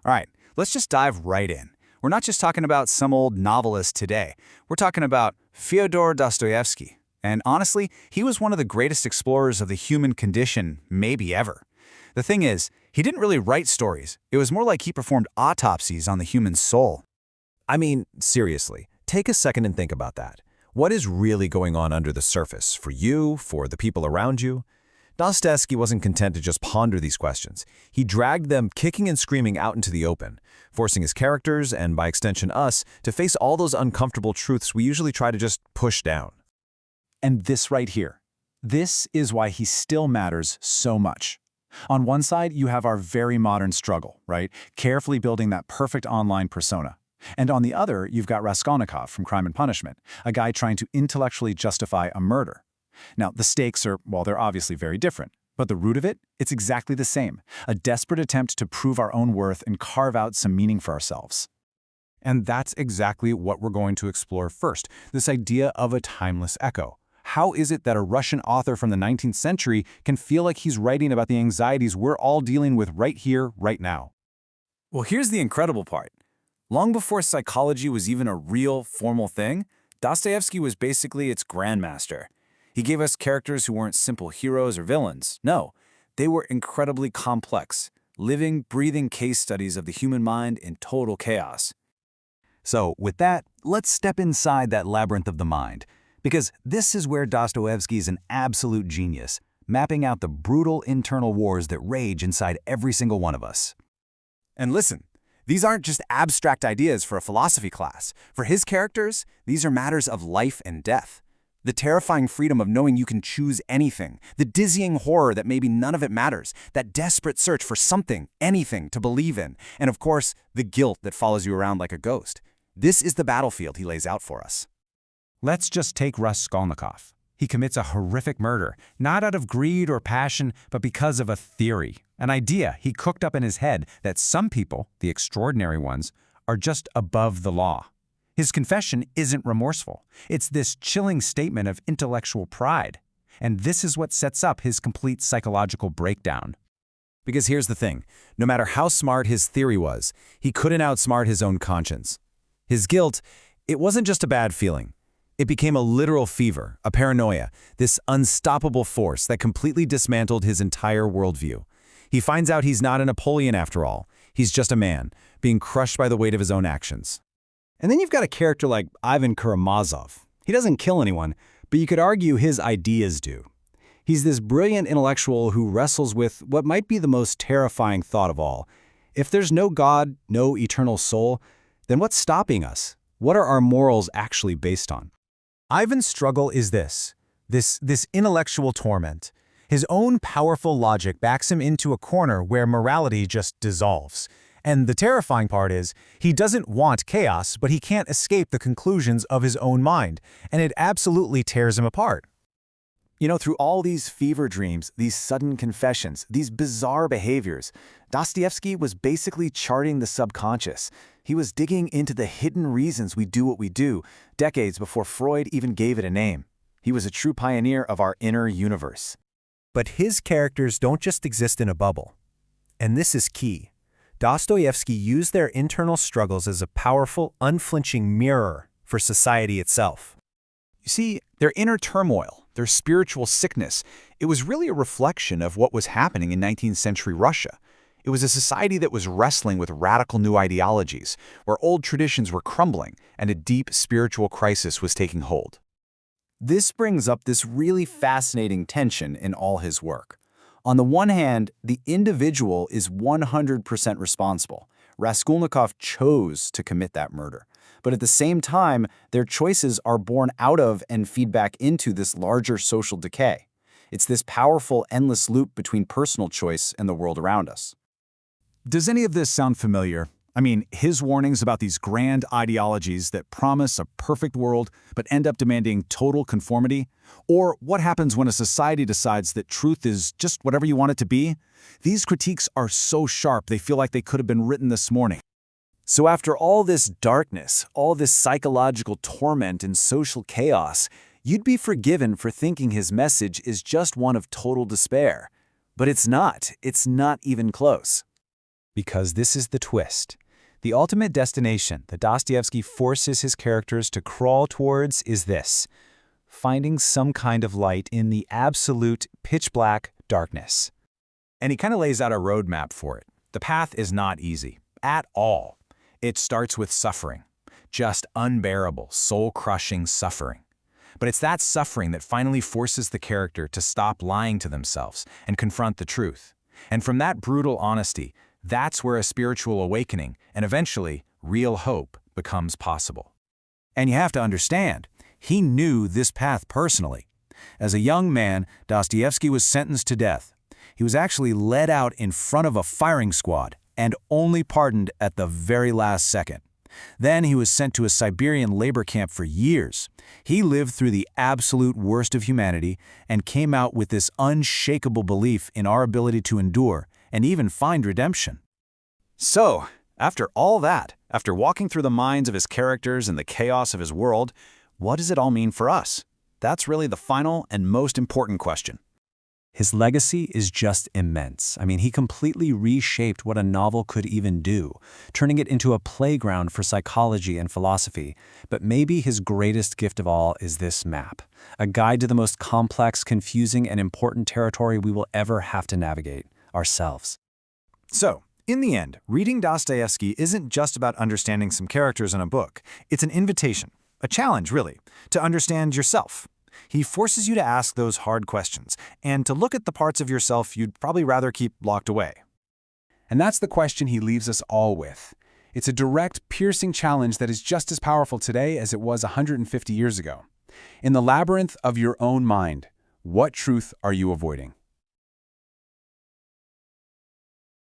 All right, let's just dive right in. We're not just talking about some old novelist today. We're talking about Fyodor Dostoevsky. And honestly, he was one of the greatest explorers of the human condition, maybe ever. The thing is, he didn't really write stories. It was more like he performed autopsies on the human soul. I mean, seriously, take a second and think about that. What is really going on under the surface for you, for the people around you? Dostoevsky wasn't content to just ponder these questions. He dragged them kicking and screaming out into the open, forcing his characters, and by extension us, to face all those uncomfortable truths we usually try to just push down. And this right here, this is why he still matters so much. On one side, you have our very modern struggle, right? Carefully building that perfect online persona. And on the other, you've got Raskolnikov from Crime and Punishment, a guy trying to intellectually justify a murder. Now, the stakes are, well, they're obviously very different. But the root of it, it's exactly the same. A desperate attempt to prove our own worth and carve out some meaning for ourselves. And that's exactly what we're going to explore first, this idea of a timeless echo. How is it that a Russian author from the 19th century can feel like he's writing about the anxieties we're all dealing with right here, right now? Well, here's the incredible part. Long before psychology was even a real, formal thing, Dostoevsky was basically its grandmaster. He gave us characters who weren't simple heroes or villains. No, they were incredibly complex, living, breathing case studies of the human mind in total chaos. So, with that, let's step inside that labyrinth of the mind. Because this is where Dostoevsky is an absolute genius, mapping out the brutal internal wars that rage inside every single one of us. And listen, these aren't just abstract ideas for a philosophy class. For his characters, these are matters of life and death. The terrifying freedom of knowing you can choose anything, the dizzying horror that maybe none of it matters, that desperate search for something, anything to believe in, and of course, the guilt that follows you around like a ghost. This is the battlefield he lays out for us. Let's just take Raskolnikov. He commits a horrific murder, not out of greed or passion, but because of a theory, an idea he cooked up in his head that some people, the extraordinary ones, are just above the law. His confession isn't remorseful. It's this chilling statement of intellectual pride. And this is what sets up his complete psychological breakdown. Because here's the thing, no matter how smart his theory was, he couldn't outsmart his own conscience. His guilt, it wasn't just a bad feeling. It became a literal fever, a paranoia, this unstoppable force that completely dismantled his entire worldview. He finds out he's not a Napoleon after all. He's just a man, being crushed by the weight of his own actions. And then you've got a character like Ivan Karamazov. He doesn't kill anyone, but you could argue his ideas do. He's this brilliant intellectual who wrestles with what might be the most terrifying thought of all. If there's no God, no eternal soul, then what's stopping us? What are our morals actually based on? Ivan's struggle is this intellectual torment. His own powerful logic backs him into a corner where morality just dissolves. And the terrifying part is, he doesn't want chaos, but he can't escape the conclusions of his own mind, and it absolutely tears him apart. You know, through all these fever dreams, these sudden confessions, these bizarre behaviors, Dostoevsky was basically charting the subconscious. He was digging into the hidden reasons we do what we do, decades before Freud even gave it a name. He was a true pioneer of our inner universe. But his characters don't just exist in a bubble. And this is key. Dostoevsky used their internal struggles as a powerful, unflinching mirror for society itself. You see, their inner turmoil, their spiritual sickness, it was really a reflection of what was happening in 19th century Russia. It was a society that was wrestling with radical new ideologies, where old traditions were crumbling and a deep spiritual crisis was taking hold. This brings up this really fascinating tension in all his work. On the one hand, the individual is 100% responsible. Raskolnikov chose to commit that murder. But at the same time, their choices are born out of and feed back into this larger social decay. It's this powerful, endless loop between personal choice and the world around us. Does any of this sound familiar? I mean, his warnings about these grand ideologies that promise a perfect world but end up demanding total conformity? Or what happens when a society decides that truth is just whatever you want it to be? These critiques are so sharp they feel like they could have been written this morning. So after all this darkness, all this psychological torment and social chaos, you'd be forgiven for thinking his message is just one of total despair. But it's not even close. Because this is the twist. The ultimate destination that Dostoevsky forces his characters to crawl towards is this: finding some kind of light in the absolute pitch-black darkness. And he kind of lays out a roadmap for it. The path is not easy, at all. It starts with suffering, just unbearable, soul-crushing suffering. But it's that suffering that finally forces the character to stop lying to themselves and confront the truth. And from that brutal honesty, that's where a spiritual awakening and eventually real hope becomes possible. And you have to understand, he knew this path personally. As a young man, Dostoevsky was sentenced to death. He was actually led out in front of a firing squad and only pardoned at the very last second. Then he was sent to a Siberian labor camp for years. He lived through the absolute worst of humanity and came out with this unshakable belief in our ability to endure and even find redemption. So, after all that, after walking through the minds of his characters and the chaos of his world, what does it all mean for us? That's really the final and most important question. His legacy is just immense. I mean, he completely reshaped what a novel could even do, turning it into a playground for psychology and philosophy. But maybe his greatest gift of all is this map, a guide to the most complex, confusing, and important territory we will ever have to navigate, ourselves. So, in the end, reading Dostoevsky isn't just about understanding some characters in a book. It's an invitation, a challenge, really, to understand yourself. He forces you to ask those hard questions and to look at the parts of yourself you'd probably rather keep locked away. And that's the question he leaves us all with. It's a direct, piercing challenge that is just as powerful today as it was 150 years ago. In the labyrinth of your own mind, what truth are you avoiding?